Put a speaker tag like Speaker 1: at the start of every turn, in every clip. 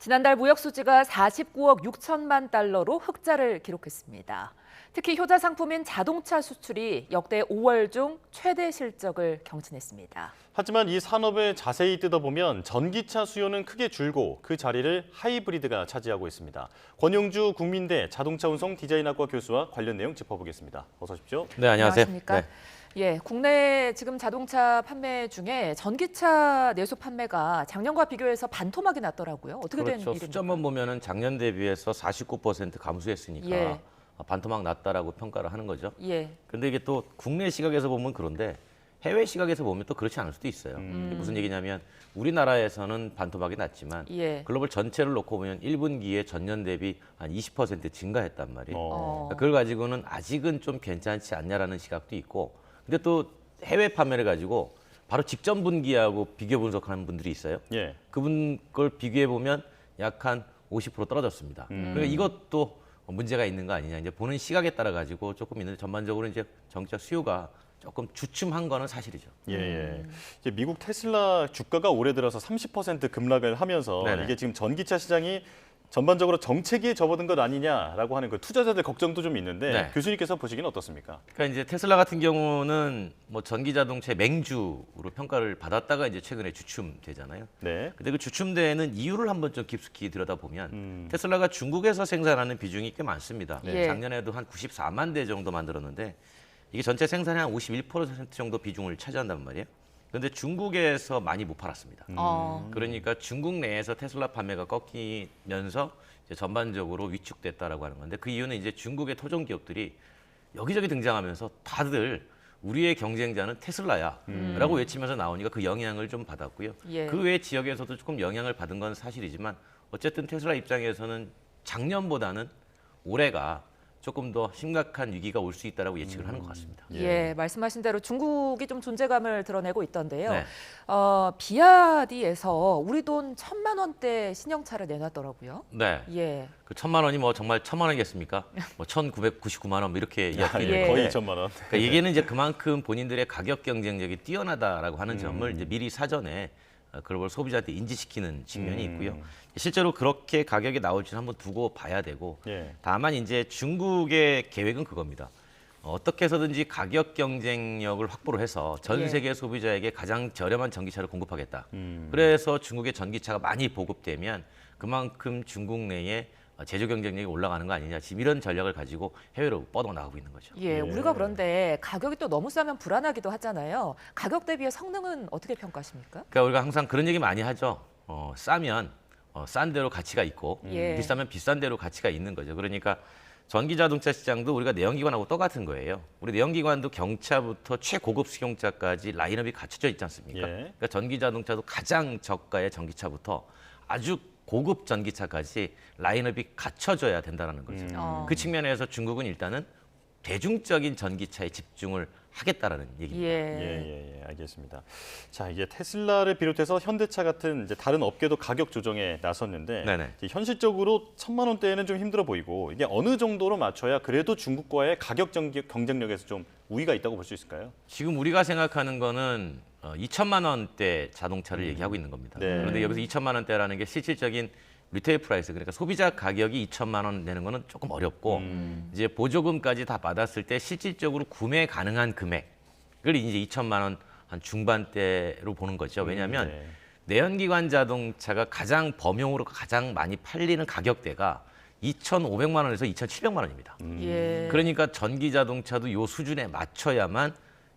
Speaker 1: 지난달 무역 수지가 49억 6천만 달러로 흑자를 기록했습니다. 특히 효자 상품인 자동차 수출이 역대 5월 중 최대 실적을 경신했습니다.
Speaker 2: 하지만 이 산업을 자세히 뜯어보면 전기차 수요는 크게 줄고 그 자리를 하이브리드가 차지하고 있습니다. 권용주 국민대 자동차 운송 디자인학과 교수와 관련 내용 짚어보겠습니다. 어서 오십시오.
Speaker 3: 네, 안녕하세요.
Speaker 1: 안녕하십니까?
Speaker 3: 네.
Speaker 1: 예, 국내 지금 자동차 판매 중에 전기차 내수 판매가 작년과 비교해서 반토막이 났더라고요. 어떻게 된
Speaker 3: 그렇죠.
Speaker 1: 일입니까?
Speaker 3: 숫자만 보면은 작년 대비해서 49% 감소했으니까
Speaker 1: 예.
Speaker 3: 반토막 났다라고 평가를 하는 거죠.
Speaker 1: 예.
Speaker 3: 근데 이게 또 국내 시각에서 보면 그런데 해외 시각에서 보면 또 그렇지 않을 수도 있어요. 이게 무슨 얘기냐면 우리나라에서는 반토막이 났지만
Speaker 1: 예.
Speaker 3: 글로벌 전체를 놓고 보면 1분기에 전년 대비 한 20% 증가했단 말이에요.
Speaker 1: 어.
Speaker 3: 그걸 가지고는 아직은 좀 괜찮지 않냐라는 시각도 있고, 근데 또 해외 판매를 가지고 바로 직전 분기하고 비교 분석하는 분들이 있어요.
Speaker 2: 예.
Speaker 3: 그분 걸 비교해 보면 약 한 50% 떨어졌습니다. 그러니까 이것도 문제가 있는 거 아니냐. 이제 보는 시각에 따라 가지고 조금 있는데 전반적으로 이제 전기차 수요가 조금 주춤한 거는 사실이죠.
Speaker 2: 예. 이제 미국 테슬라 주가가 올해 들어서 30% 급락을 하면서
Speaker 3: 네네.
Speaker 2: 이게 지금 전기차 시장이 전반적으로 정체기에 접어든 것 아니냐라고 하는 그 투자자들 걱정도 좀 있는데
Speaker 3: 네.
Speaker 2: 교수님께서 보시기는 어떻습니까?
Speaker 3: 그러니까 이제 테슬라 같은 경우는 뭐 전기 자동차의 맹주로 평가를 받았다가 이제 최근에 주춤되잖아요.
Speaker 2: 네.
Speaker 3: 근데 그 주춤되는 이유를 한번 좀 깊숙이 들여다보면 테슬라가 중국에서 생산하는 비중이 꽤 많습니다.
Speaker 1: 네.
Speaker 3: 작년에도 한 94만 대 정도 만들었는데 이게 전체 생산의 한 51% 정도 비중을 차지한단 말이에요. 그런데 중국에서 많이 못 팔았습니다. 그러니까 중국 내에서 테슬라 판매가 꺾이면서 이제 전반적으로 위축됐다라고 하는 건데, 그 이유는 이제 중국의 토종 기업들이 여기저기 등장하면서 다들 우리의 경쟁자는 테슬라야라고 외치면서 나오니까 그 영향을 좀 받았고요.
Speaker 1: 예.
Speaker 3: 그 외 지역에서도 조금 영향을 받은 건 사실이지만 어쨌든 테슬라 입장에서는 작년보다는 올해가 조금 더 심각한 위기가 올 수 있다라고 예측을 하는 것 같습니다.
Speaker 1: 예, 말씀하신 대로 중국이 좀 존재감을 드러내고 있던데요.
Speaker 3: 네.
Speaker 1: 비아디에서 우리 돈 1,000만 원대 신형차를 내놨더라고요.
Speaker 3: 네.
Speaker 1: 예.
Speaker 3: 그 1,000만 원이 뭐 정말 1,000만 원이겠습니까? 뭐 1,999만 원 뭐 이렇게 이야기를
Speaker 1: 예.
Speaker 2: 거의 2천만 원.
Speaker 3: 그러니까 이게는 이제 그만큼 본인들의 가격 경쟁력이 뛰어나다라고 하는 점을 이제 미리 사전에 글로벌 소비자한테 인지시키는 측면이 있고요. 실제로 그렇게 가격이 나올지는 한번 두고 봐야 되고,
Speaker 2: 예.
Speaker 3: 다만 이제 중국의 계획은 그겁니다. 어떻게 해서든지 가격 경쟁력을 확보를 해서 전
Speaker 1: 예.
Speaker 3: 세계 소비자에게 가장 저렴한 전기차를 공급하겠다. 그래서 중국의 전기차가 많이 보급되면 그만큼 중국 내에 제조 경쟁력이 올라가는 거 아니냐. 지금 이런 전략을 가지고 해외로 뻗어나가고 있는 거죠.
Speaker 1: 예, 우리가 그런데 가격이 또 너무 싸면 불안하기도 하잖아요. 가격 대비의 성능은 어떻게 평가하십니까?
Speaker 3: 그러니까 우리가 항상 그런 얘기 많이 하죠. 싸면 싼 대로 가치가 있고
Speaker 1: 예.
Speaker 3: 비싸면 비싼 대로 가치가 있는 거죠. 그러니까 전기 자동차 시장도 우리가 내연기관하고 똑같은 거예요. 우리 내연기관도 경차부터 최고급 승용차까지 라인업이 갖춰져 있지 않습니까?
Speaker 2: 예.
Speaker 3: 그러니까 전기 자동차도 가장 저가의 전기차부터 아주 고급 전기차까지 라인업이 갖춰져야 된다는 거죠. 그 측면에서 중국은 일단은 대중적인 전기차에 집중을 하겠다라는 얘기입니다.
Speaker 1: 예.
Speaker 2: 알겠습니다. 자, 이게 테슬라를 비롯해서 현대차 같은 이제 다른 업계도 가격 조정에 나섰는데
Speaker 3: 네네.
Speaker 2: 이제 현실적으로 1,000만 원대에는 좀 힘들어 보이고 이게 어느 정도로 맞춰야 그래도 중국과의 가격 경쟁력에서 좀 우위가 있다고 볼 수 있을까요?
Speaker 3: 지금 우리가 생각하는 거는 2천만 원대 자동차를 얘기하고 있는 겁니다.
Speaker 2: 네.
Speaker 3: 그런데 여기서 2천만 원대라는 게 실질적인 리테일 프라이스, 그러니까 소비자 가격이 2천만 원 내는 거는 조금 어렵고 이제 보조금까지 다 받았을 때 실질적으로 구매 가능한 금액을 이제 2천만 원 한 중반대로 보는 거죠. 왜냐하면
Speaker 2: 네.
Speaker 3: 내연기관 자동차가 가장 범용으로 가장 많이 팔리는 가격대가 2,500만 원에서 2,700만 원입니다.
Speaker 1: 예.
Speaker 3: 그러니까 전기 자동차도 요 수준에 맞춰야만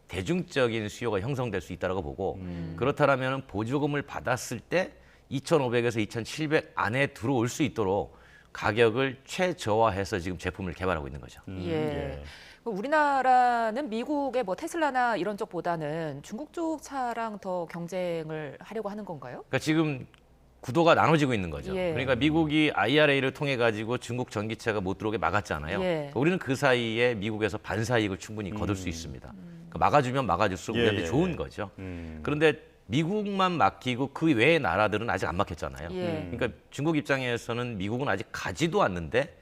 Speaker 3: 대중적인 수요가 형성될 수 있다고 보고, 그렇다면 보조금을 받았을 때 2,500에서 2,700 안에 들어올 수 있도록 가격을 최저화해서 지금 제품을 개발하고 있는 거죠.
Speaker 1: 예. 우리나라는 미국의 뭐 테슬라나 이런 쪽보다는 중국 쪽 차랑 더 경쟁을 하려고 하는 건가요?
Speaker 3: 그러니까 지금 구도가 나눠지고 있는 거죠.
Speaker 1: 예.
Speaker 3: 그러니까 미국이 IRA를 통해 가지고 중국 전기차가 못 들어오게 막았잖아요.
Speaker 1: 예.
Speaker 3: 그러니까 우리는 그 사이에 미국에서 반사이익을 충분히 거둘 수 있습니다. 그러니까 막아주면 막아줄수록 우리한테 좋은 거죠. 그런데 미국만 막히고 그 외의 나라들은 아직 안 막혔잖아요.
Speaker 1: 예.
Speaker 3: 그러니까 중국 입장에서는 미국은 아직 가지도 않는데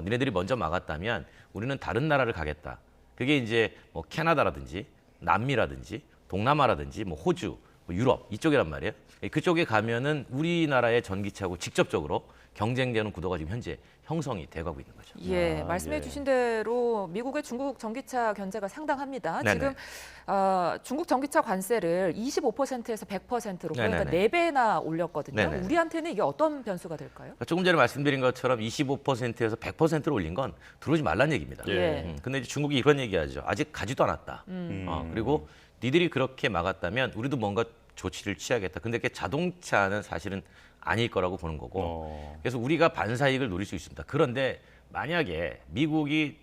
Speaker 3: 니네들이 먼저 막았다면 우리는 다른 나라를 가겠다. 그게 이제 뭐 캐나다라든지 남미라든지 동남아라든지 뭐 호주 뭐 유럽 이쪽이란 말이에요. 그쪽에 가면은 우리나라의 전기차하고 직접적으로 경쟁되는 구도가 지금 현재 형성이 돼가고 있는 거죠.
Speaker 1: 예,
Speaker 2: 아,
Speaker 1: 말씀해
Speaker 2: 예.
Speaker 1: 주신 대로 미국의 중국 전기차 견제가 상당합니다.
Speaker 3: 네네.
Speaker 1: 지금 중국 전기차 관세를 25%에서 100%로 그러니까
Speaker 3: 네네네.
Speaker 1: 4배나 올렸거든요.
Speaker 3: 네네네.
Speaker 1: 우리한테는 이게 어떤 변수가 될까요?
Speaker 3: 그러니까 조금 전에 말씀드린 것처럼 25%에서 100%로 올린 건 들어오지 말란 얘기입니다.
Speaker 1: 예.
Speaker 3: 근데 이제 중국이 이런 얘기하죠. 아직 가지도 않았다. 그리고 니들이 그렇게 막았다면 우리도 뭔가 조치를 취하겠다. 근데 그게 자동차는 사실은 아닐 거라고 보는 거고. 그래서 우리가 반사이익을 노릴 수 있습니다. 그런데 만약에 미국이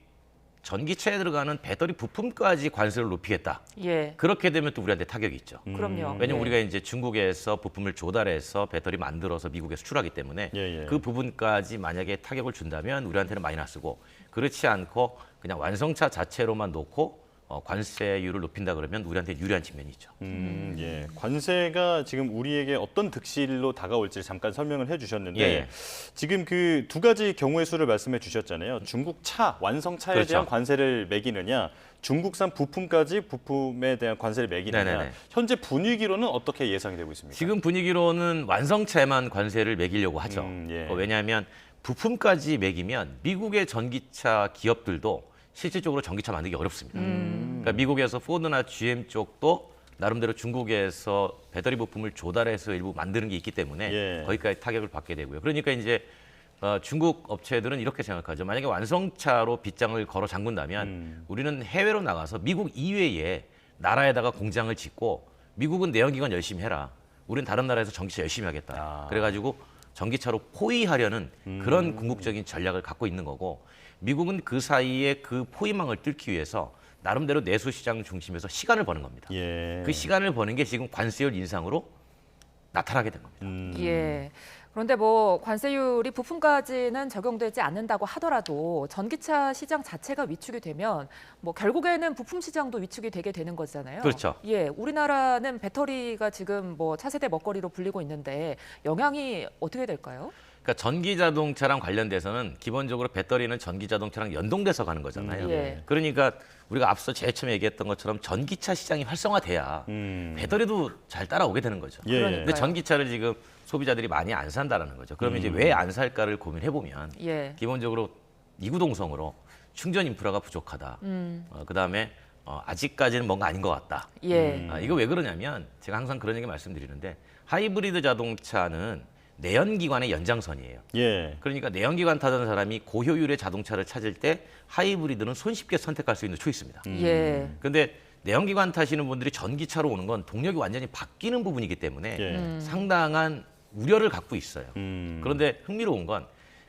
Speaker 3: 전기차에 들어가는 배터리 부품까지 관세를 높이겠다.
Speaker 1: 예,
Speaker 3: 그렇게 되면 또 우리한테 타격이 있죠.
Speaker 1: 그럼요.
Speaker 3: 왜냐면
Speaker 1: 예.
Speaker 3: 우리가 이제 중국에서 부품을 조달해서 배터리 만들어서 미국에 수출하기 때문에
Speaker 2: 예, 예.
Speaker 3: 그 부분까지 만약에 타격을 준다면 우리한테는 마이너스고 그렇지 않고 그냥 완성차 자체로만 놓고 관세율을 높인다 그러면 우리한테 유리한 측면이 있죠.
Speaker 2: 예. 관세가 지금 우리에게 어떤 득실로 다가올지 잠깐 설명을 해주셨는데
Speaker 3: 예.
Speaker 2: 지금 그 두 가지 경우의 수를 말씀해 주셨잖아요. 중국 차, 완성차에
Speaker 3: 그렇죠.
Speaker 2: 대한 관세를 매기느냐, 중국산 부품까지 부품에 대한 관세를 매기느냐.
Speaker 3: 네네네.
Speaker 2: 현재 분위기로는 어떻게 예상이 되고 있습니까?
Speaker 3: 지금 분위기로는 완성차에만 관세를 매기려고 하죠.
Speaker 2: 예.
Speaker 3: 왜냐하면 부품까지 매기면 미국의 전기차 기업들도 실질적으로 전기차 만들기 어렵습니다. 그러니까 미국에서 포드나 GM 쪽도 나름대로 중국에서 배터리 부품을 조달해서 일부 만드는 게 있기 때문에
Speaker 2: 예.
Speaker 3: 거기까지 타격을 받게 되고요. 그러니까 이제 중국 업체들은 이렇게 생각하죠. 만약에 완성차로 빗장을 걸어 잠근다면 우리는 해외로 나가서 미국 이외에 나라에다가 공장을 짓고 미국은 내연기관 열심히 해라. 우리는 다른 나라에서 전기차 열심히 하겠다.
Speaker 2: 아.
Speaker 3: 그래가지고 전기차로 포위하려는 그런 궁극적인 전략을 갖고 있는 거고 미국은 그 사이에 그 포위망을 뚫기 위해서 나름대로 내수 시장 중심에서 시간을 버는 겁니다.
Speaker 2: 예.
Speaker 3: 그 시간을 버는 게 지금 관세율 인상으로 나타나게 된 겁니다.
Speaker 1: 예. 그런데 뭐 관세율이 부품까지는 적용되지 않는다고 하더라도 전기차 시장 자체가 위축이 되면 뭐 결국에는 부품 시장도 위축이 되게 되는 거잖아요.
Speaker 3: 그렇죠.
Speaker 1: 예, 우리나라는 배터리가 지금 뭐 차세대 먹거리로 불리고 있는데 영향이 어떻게 될까요?
Speaker 3: 그러니까 전기 자동차랑 관련돼서는 기본적으로 배터리는 전기 자동차랑 연동돼서 가는 거잖아요.
Speaker 1: 예.
Speaker 3: 그러니까 우리가 앞서 제일 처음에 얘기했던 것처럼 전기차 시장이 활성화돼야 배터리도 잘 따라오게 되는 거죠.
Speaker 2: 예.
Speaker 1: 그러니까요.
Speaker 3: 근데 전기차를 지금 소비자들이 많이 안 산다라는 거죠. 그러면 이제 왜 안 살까를 고민해 보면
Speaker 1: 예.
Speaker 3: 기본적으로 이구동성으로 충전 인프라가 부족하다. 그다음에 아직까지는 뭔가 아닌 것 같다.
Speaker 1: 예.
Speaker 3: 이거 왜 그러냐면 제가 항상 그런 얘기 말씀드리는데 하이브리드 자동차는 내연기관의 연장선이에요.
Speaker 2: 예.
Speaker 3: 그러니까 내연기관 타던 사람이 고효율의 자동차를 찾을 때 하이브리드는 손쉽게 선택할 수 있는 초이스입니다.
Speaker 1: 예.
Speaker 3: 근데 내연기관 타시는 분들이 전기차로 오는 건 동력이 완전히 바뀌는 부분이기 때문에
Speaker 2: 예.
Speaker 3: 상당한 우려를 갖고 있어요. 그런데 흥미로운 건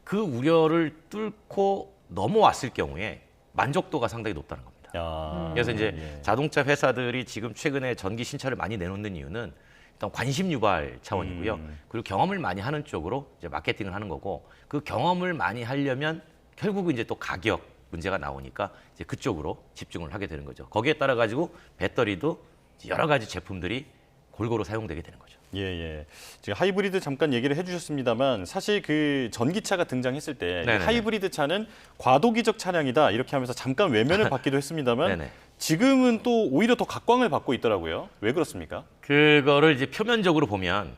Speaker 3: 그 우려를 뚫고 넘어왔을 경우에 만족도가 상당히 높다는 겁니다.
Speaker 2: 야.
Speaker 3: 그래서 이제
Speaker 2: 예.
Speaker 3: 자동차 회사들이 지금 최근에 전기 신차를 많이 내놓는 이유는 일단 관심 유발 차원이고요. 그리고 경험을 많이 하는 쪽으로 이제 마케팅을 하는 거고 그 경험을 많이 하려면 결국은 이제 또 가격 문제가 나오니까 이제 그쪽으로 집중을 하게 되는 거죠. 거기에 따라 가지고 배터리도 여러 가지 제품들이 골고루 사용되게 되는 거죠.
Speaker 2: 예, 예. 지금 하이브리드 잠깐 얘기를 해주셨습니다만 사실 그 전기차가 등장했을 때
Speaker 3: 네네네.
Speaker 2: 하이브리드 차는 과도기적 차량이다 이렇게 하면서 잠깐 외면을 받기도 했습니다만
Speaker 3: 네네.
Speaker 2: 지금은 또 오히려 더 각광을 받고 있더라고요. 왜 그렇습니까?
Speaker 3: 그거를 이제 표면적으로 보면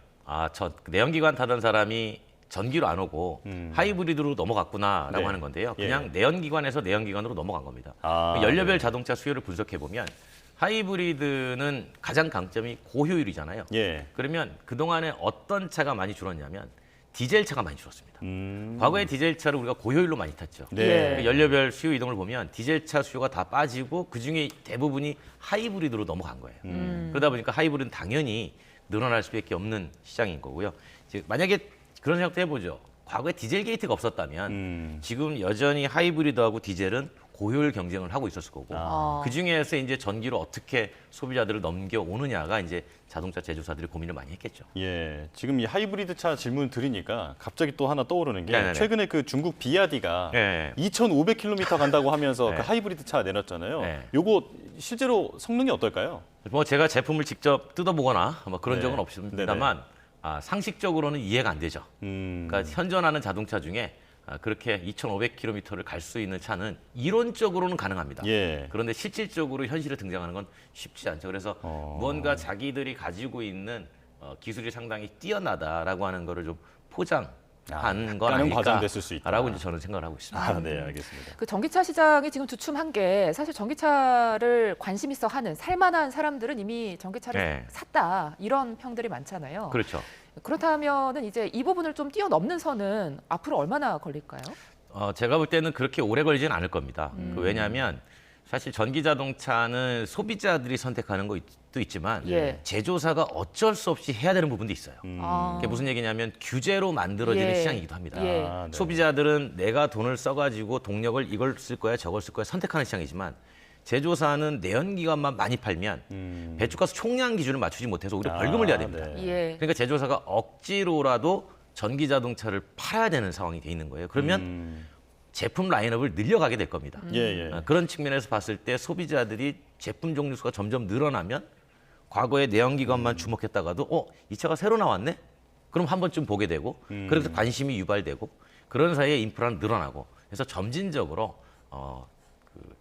Speaker 3: 저 내연기관 타던 사람이 전기로 안 오고 하이브리드로 넘어갔구나라고
Speaker 2: 네.
Speaker 3: 하는 건데요.
Speaker 2: 예.
Speaker 3: 그냥 내연기관에서 내연기관으로 넘어간 겁니다.
Speaker 2: 아,
Speaker 3: 연료별 자동차 수요를 분석해 보면 하이브리드는 가장 강점이 고효율이잖아요.
Speaker 2: 예.
Speaker 3: 그러면 그동안에 어떤 차가 많이 줄었냐면 디젤 차가 많이 줄었습니다.
Speaker 2: 음.
Speaker 3: 과거에 디젤 차를 우리가 고효율로 많이 탔죠.
Speaker 2: 네.
Speaker 3: 그 연료별 수요 이동을 보면 디젤 차 수요가 다 빠지고 그중에 대부분이 하이브리드로 넘어간 거예요. 그러다 보니까 하이브리드는 당연히 늘어날 수밖에 없는 시장인 거고요. 이제 만약에 그런 생각도 해보죠. 과거에 디젤 게이트가 없었다면 지금 여전히 하이브리드하고 디젤은 고효율 경쟁을 하고 있었을 거고 그 중에서 이제 전기로 어떻게 소비자들을 넘겨오느냐가 이제 자동차 제조사들이 고민을 많이 했겠죠.
Speaker 2: 예, 지금 이 하이브리드 차 질문 드리니까 갑자기 또 하나 떠오르는 게
Speaker 3: 네네네.
Speaker 2: 최근에 그 중국 비아디가
Speaker 3: 네.
Speaker 2: 2,500km 간다고 하면서
Speaker 3: 네.
Speaker 2: 그 하이브리드 차 내놨잖아요.
Speaker 3: 네.
Speaker 2: 요거 실제로 성능이 어떨까요?
Speaker 3: 뭐 제가 제품을 직접 뜯어보거나 뭐 그런
Speaker 2: 네.
Speaker 3: 적은 없습니다만 상식적으로는 이해가 안 되죠. 그러니까 현존하는 자동차 중에 그렇게 2,500km를 갈 수 있는 차는 이론적으로는 가능합니다.
Speaker 2: 예.
Speaker 3: 그런데 실질적으로 현실에 등장하는 건 쉽지 않죠. 그래서 무언가 자기들이 가지고 있는 기술이 상당히 뛰어나다라고 하는 거를 좀 포장한 건
Speaker 2: 약간은 과장됐을 수
Speaker 3: 아닐까라고
Speaker 2: 있다.
Speaker 3: 이제 저는 생각을 하고 있습니다.
Speaker 2: 아, 네, 알겠습니다.
Speaker 1: 그 전기차 시장이 지금 주춤한 게 사실 전기차를 관심 있어 하는 살만한 사람들은 이미 전기차를
Speaker 3: 네.
Speaker 1: 샀다 이런 평들이 많잖아요.
Speaker 3: 그렇죠.
Speaker 1: 그렇다면은 이제 이 부분을 좀 뛰어넘는 선은 앞으로 얼마나 걸릴까요?
Speaker 3: 제가 볼 때는 그렇게 오래 걸리지는 않을 겁니다. 왜냐하면 사실 전기 자동차는 소비자들이 선택하는 것도 있지만
Speaker 1: 예.
Speaker 3: 제조사가 어쩔 수 없이 해야 되는 부분도 있어요.
Speaker 1: 아.
Speaker 3: 그게 무슨 얘기냐면 규제로 만들어지는
Speaker 1: 예.
Speaker 3: 시장이기도 합니다.
Speaker 1: 예.
Speaker 2: 아, 네.
Speaker 3: 소비자들은 내가 돈을 써가지고 동력을 이걸 쓸 거야 저걸 쓸 거야 선택하는 시장이지만 제조사는 내연기관만 많이 팔면 배출가스 총량 기준을 맞추지 못해서 오히려 벌금을 내야 됩니다.
Speaker 2: 네.
Speaker 1: 예.
Speaker 3: 그러니까 제조사가 억지로라도 전기 자동차를 팔아야 되는 상황이 돼 있는 거예요. 그러면 제품 라인업을 늘려가게 될 겁니다.
Speaker 2: 예, 예.
Speaker 3: 그런 측면에서 봤을 때 소비자들이 제품 종류 수가 점점 늘어나면 과거에 내연기관만 주목했다가도 이 차가 새로 나왔네? 그럼 한 번쯤 보게 되고 그래서 관심이 유발되고 그런 사이에 인프라는 늘어나고 그래서 점진적으로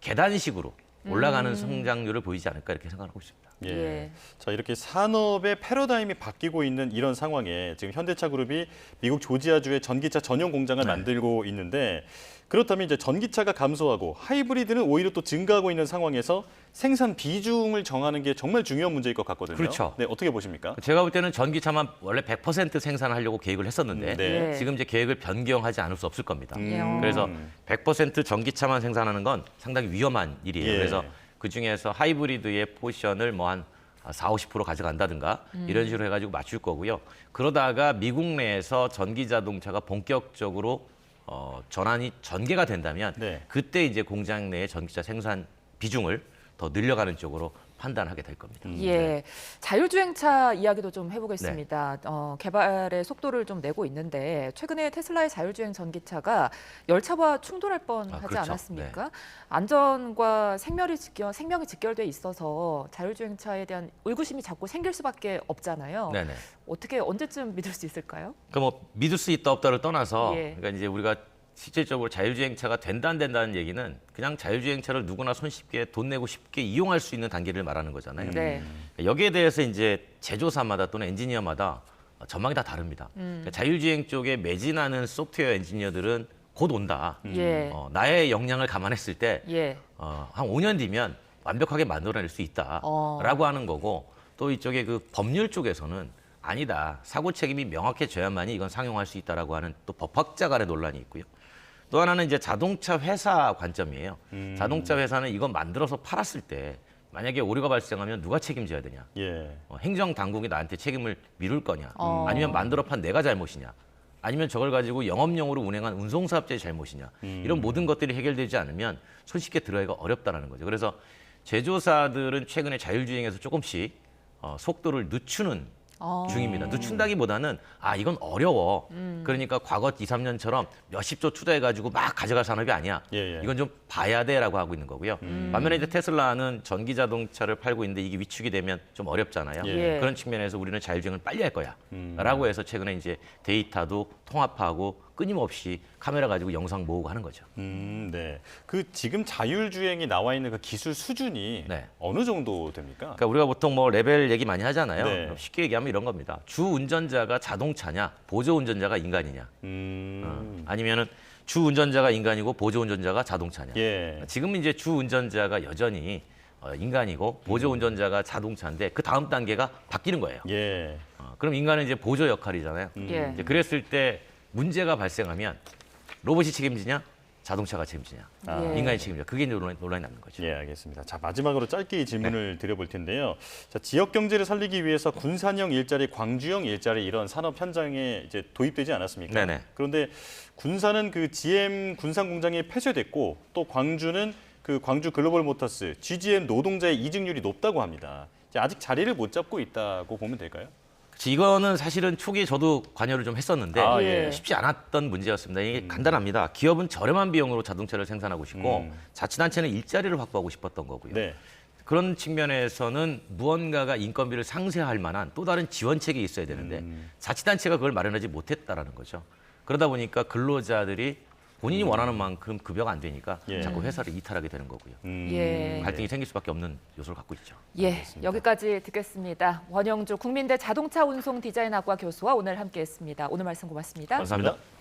Speaker 3: 계단식으로 올라가는 성장률을 보이지 않을까 이렇게 생각하고 있습니다.
Speaker 2: 예.
Speaker 1: 예.
Speaker 2: 자, 이렇게 산업의 패러다임이 바뀌고 있는 이런 상황에 지금 현대차 그룹이 미국 조지아주에 전기차 전용 공장을 만들고 있는데 그렇다면 이제 전기차가 감소하고 하이브리드는 오히려 또 증가하고 있는 상황에서 생산 비중을 정하는 게 정말 중요한 문제일 것 같거든요.
Speaker 3: 그렇죠.
Speaker 2: 네, 어떻게 보십니까?
Speaker 3: 제가 볼 때는 전기차만 원래 100% 생산하려고 계획을 했었는데
Speaker 2: 네.
Speaker 1: 예.
Speaker 3: 지금 이제 계획을 변경하지 않을 수 없을 겁니다.
Speaker 1: 음.
Speaker 3: 그래서 100% 전기차만 생산하는 건 상당히 위험한 일이에요.
Speaker 2: 예.
Speaker 3: 그래서 그중에서 하이브리드의 포션을 뭐 한 40-50% 가져간다든가 이런 식으로 해가지고 맞출 거고요. 그러다가 미국 내에서 전기 자동차가 본격적으로 전환이 전개가 된다면
Speaker 2: 네.
Speaker 3: 그때 이제 공장 내의 전기차 생산 비중을 더 늘려가는 쪽으로 판단하게 될 겁니다.
Speaker 1: 예, 자율주행차 이야기도 좀 해보겠습니다. 개발의 속도를 좀 내고 있는데 최근에 테슬라의 자율주행 전기차가 열차와 충돌할 뻔하지
Speaker 3: 그렇죠.
Speaker 1: 않았습니까? 안전과 생명이 직결돼 있어서 자율주행차에 대한 의구심이 자꾸 생길 수밖에 없잖아요.
Speaker 3: 네네.
Speaker 1: 어떻게 언제쯤 믿을 수 있을까요?
Speaker 3: 그러니까 뭐 믿을 수 있다 없다를 떠나서
Speaker 1: 예.
Speaker 3: 그러니까 이제 우리가 실질적으로 자율주행차가 된다 안 된다는 얘기는 그냥 자율주행차를 누구나 손쉽게 돈 내고 쉽게 이용할 수 있는 단계를 말하는 거잖아요.
Speaker 1: 네.
Speaker 3: 여기에 대해서 이제 제조사마다 또는 엔지니어마다 전망이 다 다릅니다. 그러니까 자율주행 쪽에 매진하는 소프트웨어 엔지니어들은 곧 온다.
Speaker 1: 예.
Speaker 3: 나의 역량을 감안했을 때
Speaker 1: 예.
Speaker 3: 한 5년 뒤면 완벽하게 만들어낼 수 있다라고 하는 거고 또 이쪽에 그 법률 쪽에서는 아니다. 사고 책임이 명확해져야만이 이건 상용할 수 있다라고 하는 또 법학자 간의 논란이 있고요. 또 하나는 이제 자동차 회사 관점이에요. 자동차 회사는 이거 만들어서 팔았을 때 만약에 오류가 발생하면 누가 책임져야 되냐?
Speaker 2: 예.
Speaker 3: 행정 당국이 나한테 책임을 미룰 거냐? 아니면 만들어 판 내가 잘못이냐? 아니면 저걸 가지고 영업용으로 운행한 운송사업자의 잘못이냐? 이런 모든 것들이 해결되지 않으면 손쉽게 들어가기가 어렵다는 거죠. 그래서 제조사들은 최근에 자율주행에서 조금씩 속도를 늦추는 중입니다. 늦춘다기보다는 이건 어려워. 그러니까 과거 2, 3년처럼 몇십 조 투자해가지고 막 가져갈 산업이 아니야.
Speaker 2: 예.
Speaker 3: 이건 좀 봐야 돼라고 하고 있는 거고요. 반면에 이제 테슬라는 전기 자동차를 팔고 있는데 이게 위축이 되면 좀 어렵잖아요.
Speaker 1: 예.
Speaker 3: 그런 측면에서 우리는 자율주행을 빨리 할 거야. 라고 해서 최근에 이제 데이터도 통합하고 끊임없이 카메라 가지고 영상 모으고 하는 거죠.
Speaker 2: 네. 그 지금 자율주행이 나와 있는 그 기술 수준이
Speaker 3: 네.
Speaker 2: 어느 정도 됩니까?
Speaker 3: 그러니까 우리가 보통 뭐 레벨 얘기 많이 하잖아요.
Speaker 2: 네.
Speaker 3: 그럼 쉽게 얘기하면 이런 겁니다. 주 운전자가 자동차냐, 보조 운전자가 인간이냐. 아니면은 주 운전자가 인간이고 보조 운전자가 자동차냐.
Speaker 2: 예.
Speaker 3: 지금 이제 주 운전자가 여전히 인간이고 보조 운전자가 자동차인데 그 다음 단계가 바뀌는 거예요.
Speaker 2: 예.
Speaker 3: 그럼 인간은 이제 보조 역할이잖아요.
Speaker 1: 예.
Speaker 3: 이제 그랬을 때 문제가 발생하면 로봇이 책임지냐, 자동차가 책임지냐,
Speaker 1: 예.
Speaker 3: 인간이 책임지냐. 그게 이제 논란이 남는 거죠.
Speaker 2: 예, 알겠습니다. 자, 마지막으로 짧게 이 질문을
Speaker 3: 네.
Speaker 2: 드려볼 텐데요. 자, 지역 경제를 살리기 위해서 군산형 일자리, 광주형 일자리 이런 산업 현장에 이제 도입되지 않았습니까?
Speaker 3: 네네.
Speaker 2: 그런데 군산은 그 GM 군산 공장이 폐쇄됐고 또 광주는 그 광주 글로벌 모터스 GGM 노동자의 이직률이 높다고 합니다. 이제 아직 자리를 못 잡고 있다고 보면 될까요?
Speaker 3: 이거는 사실은 초기에 저도 관여를 좀 했었는데
Speaker 1: 예.
Speaker 3: 쉽지 않았던 문제였습니다. 이게 간단합니다. 기업은 저렴한 비용으로 자동차를 생산하고 싶고 자치단체는 일자리를 확보하고 싶었던 거고요.
Speaker 2: 네.
Speaker 3: 그런 측면에서는 무언가가 인건비를 상쇄할 만한 또 다른 지원책이 있어야 되는데 자치단체가 그걸 마련하지 못했다라는 거죠. 그러다 보니까 근로자들이 본인이 원하는 만큼 급여가 안 되니까
Speaker 2: 예.
Speaker 3: 자꾸 회사를 이탈하게 되는 거고요.
Speaker 1: 예.
Speaker 3: 갈등이 생길 수밖에 없는 요소를 갖고 있죠.
Speaker 1: 예,
Speaker 2: 알겠습니다.
Speaker 1: 여기까지 듣겠습니다. 원영주 국민대 자동차 운송 디자인학과 교수와 오늘 함께했습니다. 오늘 말씀 고맙습니다.
Speaker 2: 감사합니다.